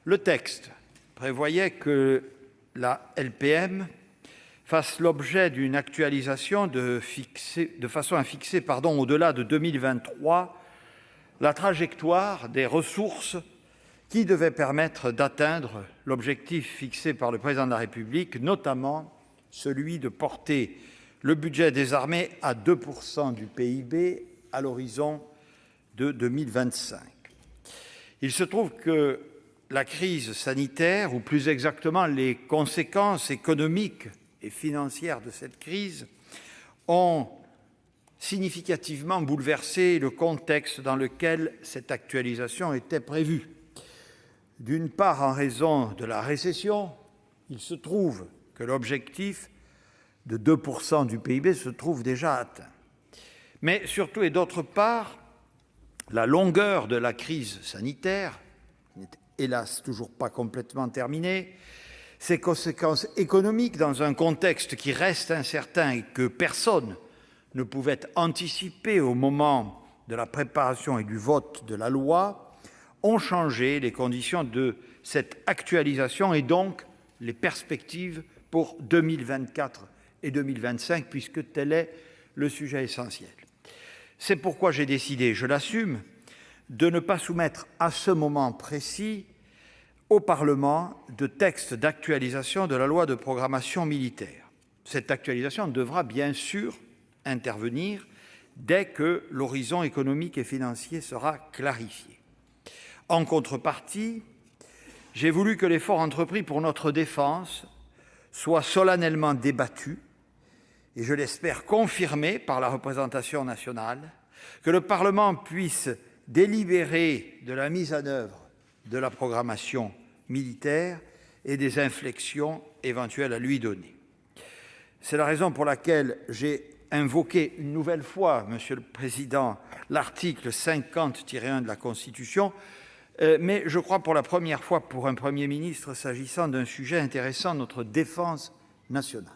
Le texte prévoyait que la LPM fasse l'objet d'une actualisation de façon à fixer, au-delà de 2023, la trajectoire des ressources qui devait permettre d'atteindre l'objectif fixé par le Président de la République, notamment celui de porter le budget des armées à 2 % du PIB à l'horizon de 2025. Il se trouve que la crise sanitaire, ou plus exactement les conséquences économiques et financières de cette crise, ont significativement bouleversé le contexte dans lequel cette actualisation était prévue. D'une part, en raison de la récession, il se trouve que l'objectif de 2 % du PIB se trouve déjà atteint. Mais surtout, et d'autre part, la longueur de la crise sanitaire, qui n'est hélas toujours pas complètement terminée, ses conséquences économiques dans un contexte qui reste incertain et que personne ne pouvait anticiper au moment de la préparation et du vote de la loi, ont changé les conditions de cette actualisation et donc les perspectives pour 2024 et 2025, puisque tel est le sujet essentiel. C'est pourquoi j'ai décidé, je l'assume, de ne pas soumettre à ce moment précis au Parlement de texte d'actualisation de la loi de programmation militaire. Cette actualisation devra bien sûr intervenir dès que l'horizon économique et financier sera clarifié. En contrepartie, j'ai voulu que l'effort entrepris pour notre défense soit solennellement débattu et, je l'espère, confirmé par la représentation nationale, que le Parlement puisse délibérer de la mise en œuvre de la programmation militaire et des inflexions éventuelles à lui donner. C'est la raison pour laquelle j'ai invoqué une nouvelle fois, Monsieur le Président, l'article 50-1 de la Constitution, mais je crois pour la première fois pour un Premier ministre s'agissant d'un sujet intéressant notre défense nationale.